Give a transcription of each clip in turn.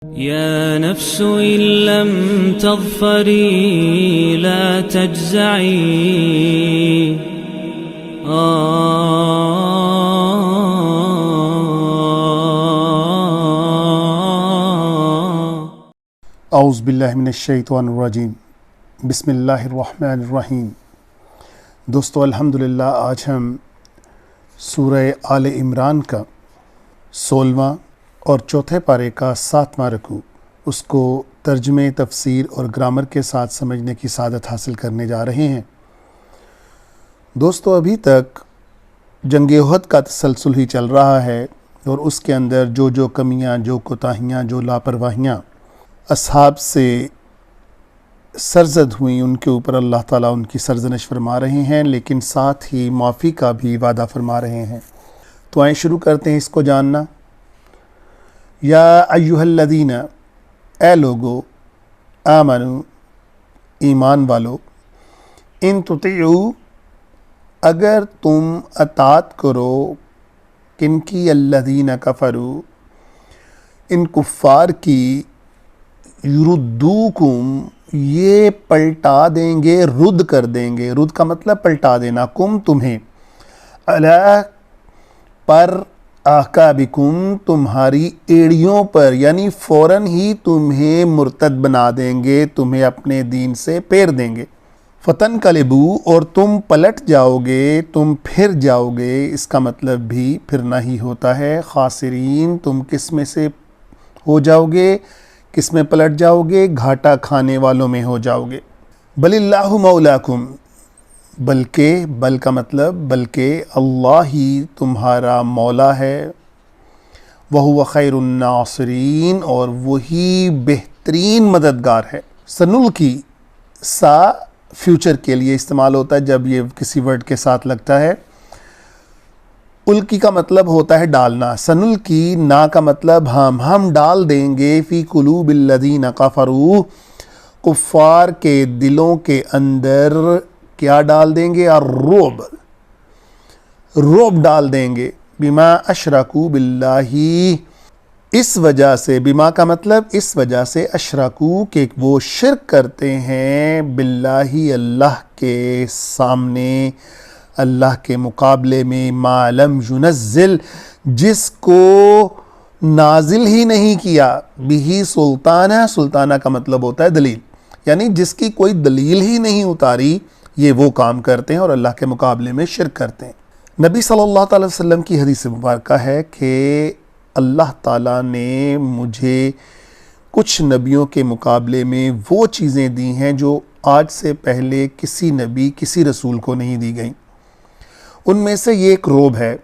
يا نفس إن لم تظفري لا تجزعي اعوذ باللہ من الشیطان الرجیم بسم اللہ الرحمن الرحیم۔ دوستو الحمدللہ آج ہم سورہ آل عمران کا 16واں اور چوتھے پارے کا 7واں رکوع اس کو ترجمے، تفسیر اور گرامر کے ساتھ سمجھنے کی سعادت حاصل کرنے جا رہے ہیں۔ دوستو ابھی تک جنگ احد کا تسلسل ہی چل رہا ہے اور اس کے اندر جو کمیاں، جو کوتاہیاں، جو لاپرواہیاں اصحاب سے سرزد ہوئیں ان کے اوپر اللہ تعالیٰ ان کی سرزنش فرما رہے ہیں، لیکن ساتھ ہی معافی کا بھی وعدہ فرما رہے ہیں۔ تو آئیں شروع کرتے ہیں اس کو جاننا۔ یا ایہا الذین، اے لوگو، آمنو، ایمان والو، ان تطیعوا، اگر تم اطاعت کرو، کن کی؟ الذین کفروا، ان کفار کی، یردوکم، یہ پلٹا دیں گے، رد کر دیں گے۔ رد کا مطلب پلٹا دینا، کم تمہیں، علی پر، اعقابکم تمہاری ایڑیوں پر، یعنی فوراً ہی تمہیں مرتد بنا دیں گے، تمہیں اپنے دین سے پھیر دیں گے۔ فتنقلبوا، اور تم پلٹ جاؤ گے، تم پھر جاؤ گے، اس کا مطلب بھی پھرنا ہی ہوتا ہے۔ خاسرین، تم کس میں سے ہو جاؤ گے، کس میں پلٹ جاؤ گے؟ گھاٹا کھانے والوں میں ہو جاؤ گے۔ بل اللہ مولاکم، بلکہ، بل کا مطلب بلکہ اللہ ہی تمہارا مولا ہے۔ وَهُوَ خَيْرُ النَّاصِرِينَ، اور وہی بہترین مددگار ہے۔ سنلقی، سا فیوچر کے لیے استعمال ہوتا ہے جب یہ کسی ورڈ کے ساتھ لگتا ہے۔ الکی کا مطلب ہوتا ہے ڈالنا۔ سنلقی، نا کا مطلب ہم ڈال دیں گے، فی قلوب الذین کفروا، کفار کے دلوں کے اندر کیا ڈال دیں گے؟ الرعب، رعب ڈال دیں گے۔ بما اشرکوا باللہ، اس وجہ سے، بما کا مطلب اس وجہ سے، اشرکوا کہ وہ شرک کرتے ہیں، باللہ اللہ کے سامنے، اللہ کے مقابلے میں، ما لم ینزل، جس کو نازل ہی نہیں کیا، بہ سلطانہ، سلطانہ کا مطلب ہوتا ہے دلیل، یعنی جس کی کوئی دلیل ہی نہیں اتاری، یہ وہ کام کرتے ہیں اور اللہ کے مقابلے میں شرک کرتے ہیں۔ نبی صلی اللہ تعالی وسلم کی حدیث مبارکہ ہے کہ اللہ تعالیٰ نے مجھے کچھ نبیوں کے مقابلے میں وہ چیزیں دی ہیں جو آج سے پہلے کسی نبی، کسی رسول کو نہیں دی گئیں۔ ان میں سے یہ ایک روب ہے۔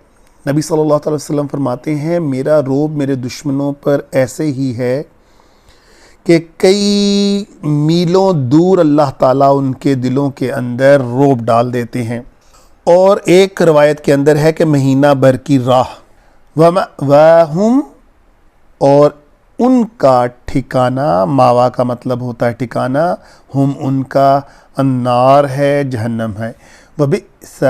نبی صلی اللہ علیہ وسلم فرماتے ہیں، میرا روب میرے دشمنوں پر ایسے ہی ہے کہ کئی میلوں دور اللہ تعالیٰ ان کے دلوں کے اندر روب ڈال دیتے ہیں، اور ایک روایت کے اندر ہے کہ مہینہ بھر کی راہ، وَمَأْوَاهُمْ، اور ان کا ٹھکانہ، ماوا کا مطلب ہوتا ہے ٹھکانہ، ہم ان کا، النار ہے، جہنم ہے، وَبِئْسَ،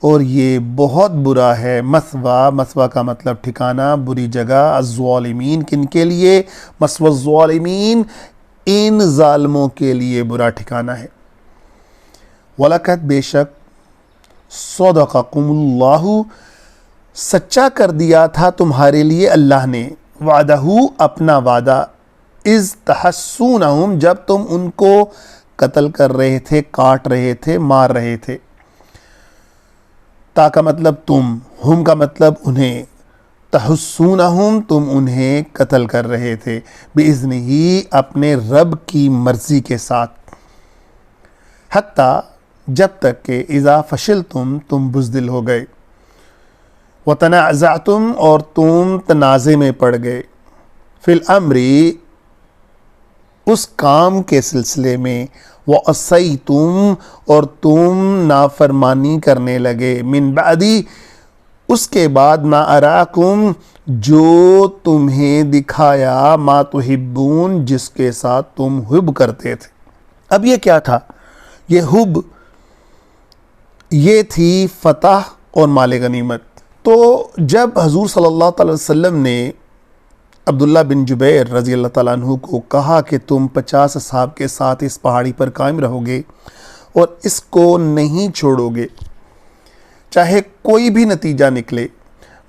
اور یہ بہت برا ہے، مثوا، مثوا کا مطلب ٹھکانہ، بری جگہ، الظالمین، کن کے لیے؟ مثوى الظالمین، ان ظالموں کے لیے برا ٹھکانہ ہے۔ وَلَقَدْ، بے شک، صَدَقَكُمُ اللَّهُ، سچا کر دیا تھا تمہارے لیے اللہ نے، وعدہ، اپنا وعدہ، اذ تحسونہم، جب تم ان کو قتل کر رہے تھے، کاٹ رہے تھے، مار رہے تھے۔ تا کا مطلب تم، ہم کا مطلب انہیں، تحسونہم، تم انہیں قتل کر رہے تھے، بِإِذْنِهِ، اپنے رب کی مرضی کے ساتھ، حتیٰ، جب تک کہ، اذا فشلتم، تم بزدل ہو گئے، وتنازعتم، اور تم تنازع میں پڑ گئے، فی الامر، اس کام کے سلسلے میں، وعصیتم، اور تم نافرمانی کرنے لگے، من بعدی، اس کے بعد، ما اراکم، جو تمہیں دکھایا، ما تحبون، جس کے ساتھ تم حب کرتے تھے۔ اب یہ کیا تھا؟ یہ حب، یہ تھی فتح اور مال غنیمت۔ تو جب حضور صلی اللہ علیہ وسلم نے عبداللہ بن جبیر رضی اللہ تعالیٰ عنہ کو کہا کہ تم 50 اصحاب کے ساتھ اس پہاڑی پر قائم رہو گے اور اس کو نہیں چھوڑو گے چاہے کوئی بھی نتیجہ نکلے،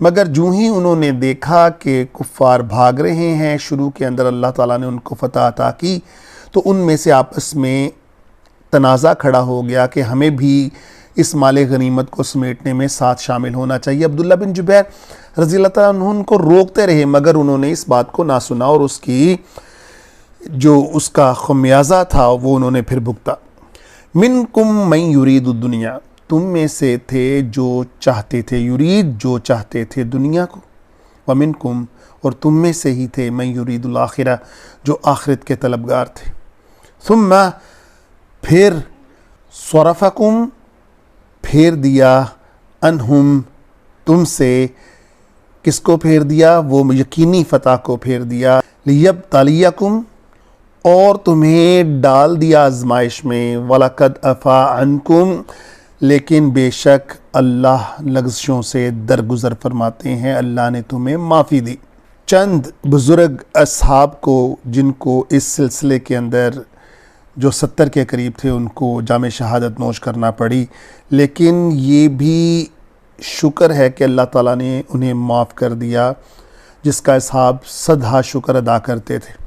مگر جو ہی انہوں نے دیکھا کہ کفار بھاگ رہے ہیں، شروع کے اندر اللہ تعالیٰ نے ان کو فتح عطا کی، تو ان میں سے آپس میں تنازع کھڑا ہو گیا کہ ہمیں بھی اس مال غنیمت کو سمیٹنے میں ساتھ شامل ہونا چاہیے۔ عبداللہ بن جبیر رضی اللہ تعالیٰ عنہ ان کو روکتے رہے، مگر انہوں نے اس بات کو نہ سنا اور اس کا خمیازہ تھا وہ انہوں نے پھر بھگتا۔ منکم من یرید الدنیا، تم میں سے تھے جو چاہتے تھے، یرید جو چاہتے تھے دنیا کو، ومنکم اور تم میں سے ہی تھے من یرید الآخرہ جو آخرت کے طلبگار تھے۔ ثم پھر صرفکم پھیر دیا انہم تم سے، کس کو پھیر دیا؟ وہ یقینی فتح کو پھیر دیا، لیبتلیکم اور تمہیں ڈال دیا آزمائش میں، وَلَقَدْ عَفَا عَنْکُمْ لیکن بے شک اللہ لغزشوں سے درگزر فرماتے ہیں، اللہ نے تمہیں معافی دی۔ چند بزرگ اصحاب کو جن کو اس سلسلے کے اندر جو 70 کے قریب تھے ان کو جام شہادت نوش کرنا پڑی، لیکن یہ بھی شکر ہے کہ اللہ تعالیٰ نے انہیں معاف کر دیا، جس کا اصحاب صدہا شکر ادا کرتے تھے۔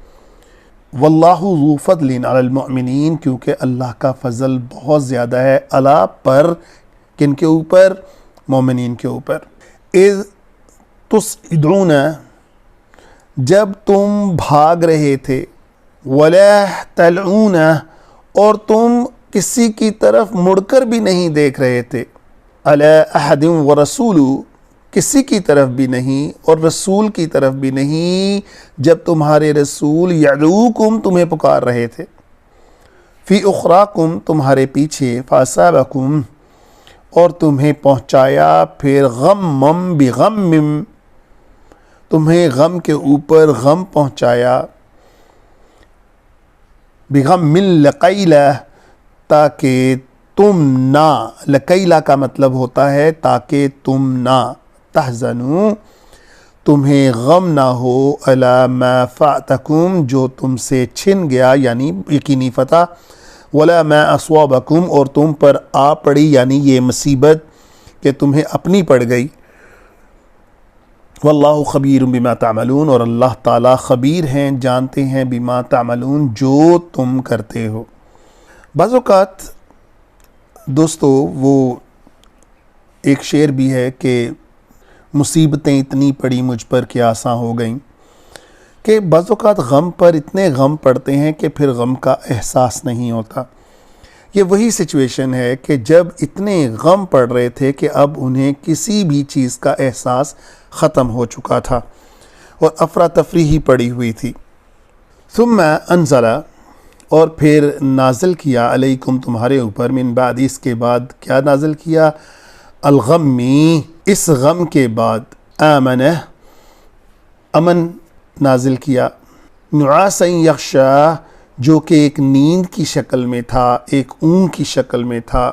واللہ ذو فضل علی المؤمنین، کیونکہ اللہ کا فضل بہت زیادہ ہے اللہ پر، کن کے اوپر؟ مومنین کے اوپر۔ اذ تصعدون جب تم بھاگ رہے تھے، ولا تلعون اور تم کسی کی طرف مڑ کر بھی نہیں دیکھ رہے تھے، علی احد ورسول کسی کی طرف بھی نہیں اور رسول کی طرف بھی نہیں، جب تمہارے رسول یدعوکم تمہیں پکار رہے تھے، فی اخراکم تمہارے پیچھے، فاصابکم اور تمہیں پہنچایا پھر غمم بغم تمہیں غم کے اوپر غم پہنچایا، بغم لقیلہ تاکہ تم نہ، لقیلہ کا مطلب ہوتا ہے تاکہ تم نہ، تحزنوا تمہیں غم نہ ہو، علی ما فاتکم جو تم سے چھن گیا یعنی یقینی فتح، ولا ما اصوابکم اور تم پر آ پڑی یعنی یہ مصیبت کہ تمہیں اپنی پڑ گئی، واللہ خبیر بما تعملون اور اللہ تعالیٰ خبیر ہیں، جانتے ہیں، بما تعملون جو تم کرتے ہو۔ بعض اوقات دوستو وہ ایک شعر بھی ہے کہ مصیبتیں اتنی پڑی مجھ پر کہ آساں ہو گئیں، کہ بعض اوقات غم پر اتنے غم پڑتے ہیں کہ پھر غم کا احساس نہیں ہوتا۔ یہ وہی سچویشن ہے کہ جب اتنے غم پڑ رہے تھے کہ اب انہیں کسی بھی چیز کا احساس ختم ہو چکا تھا اور افراتفری ہی پڑی ہوئی تھی۔ ثم انزل اور پھر نازل کیا علیکم تمہارے اوپر، من بعد اس کے بعد کیا نازل کیا؟ الغمی اس غم کے بعد، آمنہ امن نازل کیا، نعاسا یغشا جو کہ ایک نیند کی شکل میں تھا، ایک اونگ کی شکل میں تھا،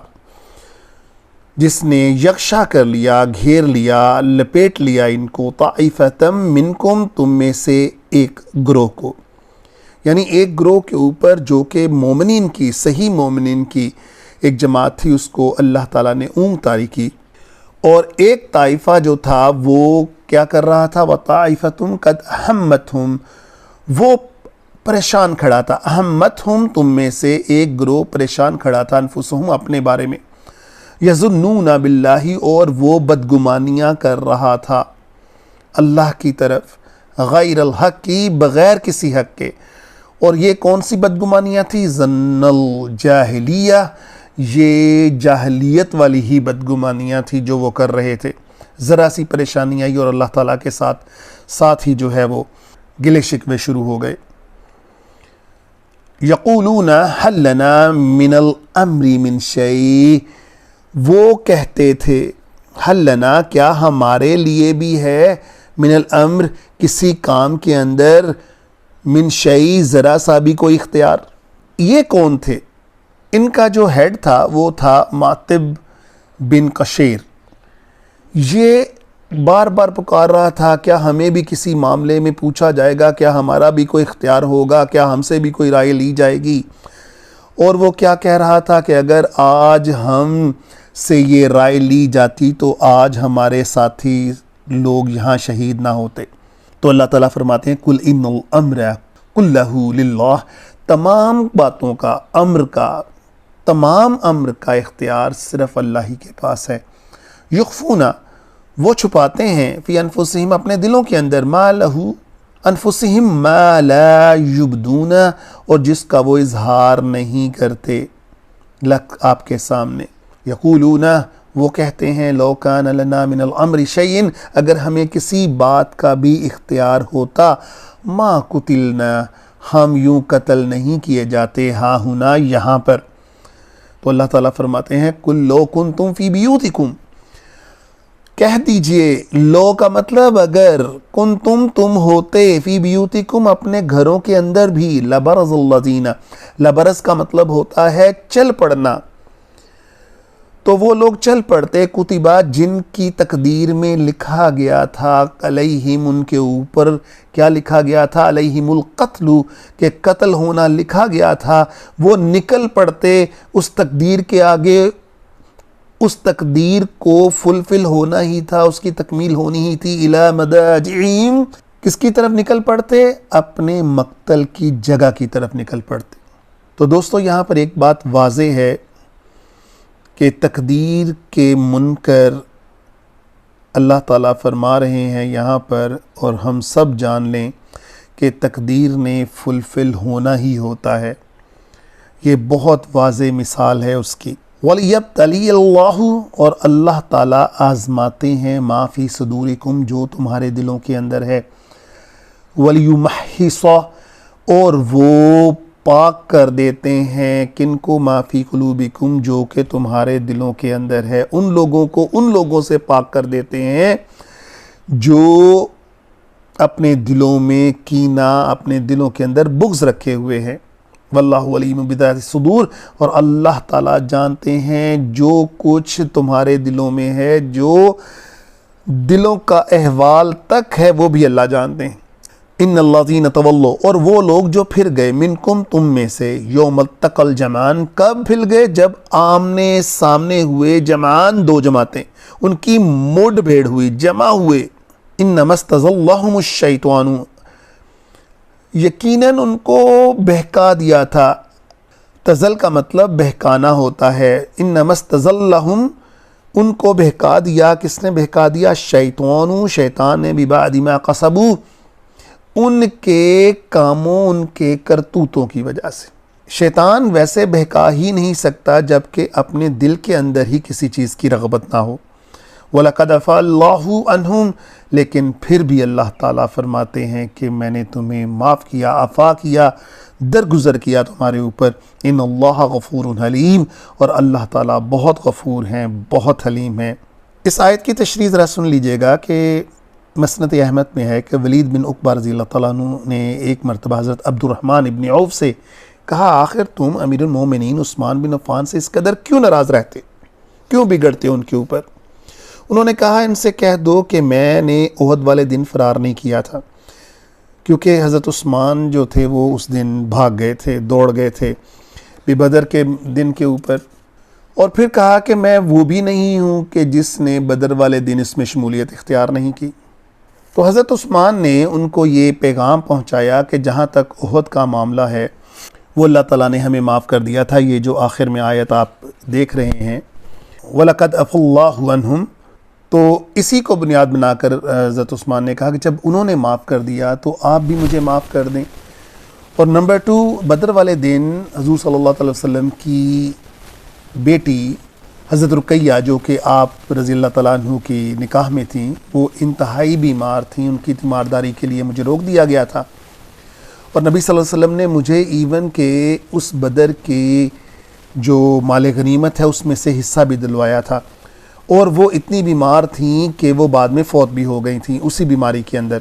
جس نے یغشا کر لیا، گھیر لیا، لپیٹ لیا ان کو، طائفۃ منکم تم میں سے ایک گروہ کو، یعنی ایک گروہ کے اوپر جو کہ مومنین کی، صحیح مومنین کی ایک جماعت تھی، اس کو اللہ تعالیٰ نے اونگ طاری کی، اور ایک طائفہ جو تھا وہ کیا کر رہا تھا؟ وَطَائِفَةٌ قَدْ أَحَمَّتْهُمْ وہ پریشان کھڑا تھا، احمتہم تم میں سے ایک گروہ پریشان کھڑا تھا، انفسہم اپنے بارے میں، یظنون باللہ اور وہ بدگمانیاں کر رہا تھا اللہ کی طرف، غیر الحق کی بغیر کسی حق کے، اور یہ کون سی بدگمانیاں تھی؟ ظن الجاہلیہ یہ جاہلیت والی ہی بدگمانیاں تھی جو وہ کر رہے تھے، ذرا سی پریشانی آئی اور اللہ تعالیٰ کے ساتھ ہی جو ہے وہ گلے شکوے شروع ہو گئے۔ یقولون حل لنا من الامر من شیء وہ کہتے تھے، حل لنا کیا ہمارے لیے بھی ہے، من الامر کسی کام کے اندر، من شیء ذرا سا بھی کوئی اختیار۔ یہ کون تھے؟ ان کا جو ہیڈ تھا وہ تھا معتب بن قشیر، یہ بار بار پکار رہا تھا کیا ہمیں بھی کسی معاملے میں پوچھا جائے گا, کیا ہمارا بھی کوئی اختیار ہوگا, کیا ہم سے بھی کوئی رائے لی جائے گی. اور وہ کیا کہہ رہا تھا کہ اگر آج ہم سے یہ رائے لی جاتی تو آج ہمارے ساتھی لوگ یہاں شہید نہ ہوتے. تو اللہ تعالیٰ فرماتے ہیں کل ان الامر کلہ للہ, تمام باتوں کا, تمام امر کا اختیار صرف اللہ ہی کے پاس ہے. یخفون, وہ چھپاتے ہیں, فی انفسہم, اپنے دلوں کے اندر, ما لہو انفسہم ما لا یبدون, اور جس کا وہ اظہار نہیں کرتے لک آپ کے سامنے. یقولون, وہ کہتے ہیں, لو کان لنا من الامر شیء, اگر ہمیں کسی بات کا بھی اختیار ہوتا, ما قتلنا, ہم یوں قتل نہیں کیے جاتے, ہاں ہنا, یہاں پر. تو اللہ تعالیٰ فرماتے ہیں قل لو کنتم فی بیوتکم, کہہ دیجئے, لو کا مطلب اگر, کنتم تم ہوتے, فی بیوتکم اپنے گھروں کے اندر بھی, لبرز الذین, لبرز کا مطلب ہوتا ہے چل پڑنا, تو وہ لوگ چل پڑتے, کتبہ جن کی تقدیر میں لکھا گیا تھا, علیہم ان کے اوپر کیا لکھا گیا تھا, علیہم القتل, کہ قتل ہونا لکھا گیا تھا, وہ نکل پڑتے اس تقدیر کے آگے. اس تقدیر کو فلفل ہونا ہی تھا, اس کی تکمیل ہونی ہی تھی. الی مضاجعہم, کس کی طرف نکل پڑتے, اپنے مقتل کی جگہ کی طرف نکل پڑتے. تو دوستو یہاں پر ایک بات واضح ہے کہ تقدیر کے منکر اللہ تعالیٰ فرما رہے ہیں یہاں پر, اور ہم سب جان لیں کہ تقدیر نے فلفل ہونا ہی ہوتا ہے. یہ بہت واضح مثال ہے اس کی. وَلِيَبْتَلِيَ اللَّهُ, اور اللہ تعالیٰ آزماتے ہیں, مَا فِي صُدُورِكُمْ, جو تمہارے دلوں کے اندر ہے. وَلِيُمَحِّصَ, اور وہ پاک کر دیتے ہیں, کن کو, مَا فِي قُلُوبِكُمْ, جو کہ تمہارے دلوں کے اندر ہے. ان لوگوں کو ان لوگوں سے پاک کر دیتے ہیں جو اپنے دلوں میں کینہ, اپنے دلوں کے اندر بغض رکھے ہوئے ہیں. واللہ علیم بذات الصدور, اور اللہ تعالیٰ جانتے ہیں جو کچھ تمہارے دلوں میں ہے, جو دلوں کا احوال تک ہے وہ بھی اللہ جانتے ہیں. ان الذین تولوا, اور وہ لوگ جو پھر گئے, منکم, تم میں سے, یوم التقى الجمعان, کب پھر گئے, جب آمنے سامنے ہوئے, جمعان, دو جماعتیں, ان کی مڈ بھیڑ ہوئی, جمع ہوئے. انما استزلهم الشیطان, یقیناً ان کو بہکا دیا تھا. تزل کا مطلب بہکانا ہوتا ہے. انما استزلهم, ان کو بہکا دیا, کس نے بہکا دیا, شیطان, شیطان نے, ببعد ما قصبوا, ان کے کاموں, ان کے کرتوتوں کی وجہ سے. شیطان ویسے بہکا ہی نہیں سکتا جبکہ اپنے دل کے اندر ہی کسی چیز کی رغبت نہ ہو. وَلَقَدْ عَفَا اللَّهُ عَنْهُمْ, لیکن پھر بھی اللہ تعالیٰ فرماتے ہیں کہ میں نے تمہیں معاف کیا, عفا کیا, درگزر کیا تمہارے اوپر. ان اللہ غفور حلیم, اور اللہ تعالیٰ بہت غفور ہیں, بہت حلیم ہیں. اس آیت کی تشریح ذرا سن لیجئے گا کہ مسند احمد میں ہے کہ ولید بن عقبہ رضی اللہ تعالیٰ عنہ نے ایک مرتبہ حضرت عبد الرحمن ابن عوف سے کہا, آخر تم امیر المومنین عثمان بن عفان سے اس قدر کیوں ناراض رہتے, کیوں بگڑتے ان کے اوپر؟ انہوں نے کہا, ان سے کہہ دو کہ میں نے احد والے دن فرار نہیں کیا تھا, کیونکہ حضرت عثمان جو تھے وہ اس دن بھاگ گئے تھے, دوڑ گئے تھے بدر کے دن کے اوپر. اور پھر کہا کہ میں وہ بھی نہیں ہوں کہ جس نے بدر والے دن اس میں شمولیت اختیار نہیں کی. تو حضرت عثمان نے ان کو یہ پیغام پہنچایا کہ جہاں تک احد کا معاملہ ہے وہ اللہ تعالیٰ نے ہمیں معاف کر دیا تھا. یہ جو آخر میں آیت آپ دیکھ رہے ہیں, وَلَقَدْ عَفَا اللَّهُ عَنْهُمْ, تو اسی کو بنیاد بنا کر حضرت عثمان نے کہا کہ جب انہوں نے معاف کر دیا تو آپ بھی مجھے معاف کر دیں. اور نمبر 2, بدر والے دن حضور صلی اللہ علیہ وسلم کی بیٹی حضرت رقیہ, جو کہ آپ رضی اللہ تعالیٰ عنہ کی نکاح میں تھیں, وہ انتہائی بیمار تھیں, ان کی تیمارداری کے لیے مجھے روک دیا گیا تھا. اور نبی صلی اللہ علیہ وسلم نے مجھے ایون کہ اس بدر کی جو مال غنیمت ہے اس میں سے حصہ بھی دلوایا تھا. اور وہ اتنی بیمار تھیں کہ وہ بعد میں فوت بھی ہو گئی تھیں اسی بیماری کے اندر,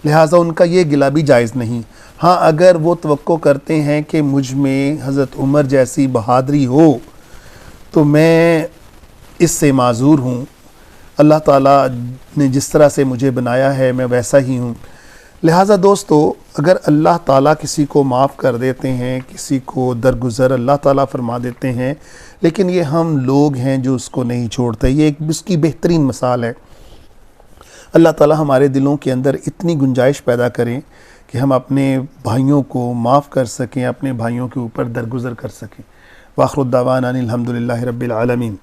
لہٰذا ان کا یہ گلہ بھی جائز نہیں. ہاں اگر وہ توقع کرتے ہیں کہ مجھ میں حضرت عمر جیسی بہادری ہو تو میں اس سے معذور ہوں, اللہ تعالیٰ نے جس طرح سے مجھے بنایا ہے میں ویسا ہی ہوں. لہٰذا دوستو اگر اللہ تعالیٰ کسی کو معاف کر دیتے ہیں، کسی کو درگزر اللہ تعالیٰ فرما دیتے ہیں، لیکن یہ ہم لوگ ہیں جو اس کو نہیں چھوڑتے. یہ ایک اس کی بہترین مثال ہے. اللہ تعالیٰ ہمارے دلوں کے اندر اتنی گنجائش پیدا کریں کہ ہم اپنے بھائیوں کو معاف کر سکیں، اپنے بھائیوں کے اوپر درگزر کر سکیں. وآخر الدعوانا ان الحمدللہ رب العالمین.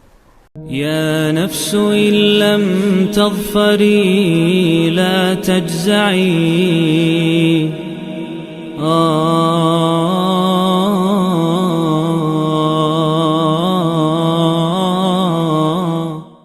يا نفس إن لم تظفري لا تجزعي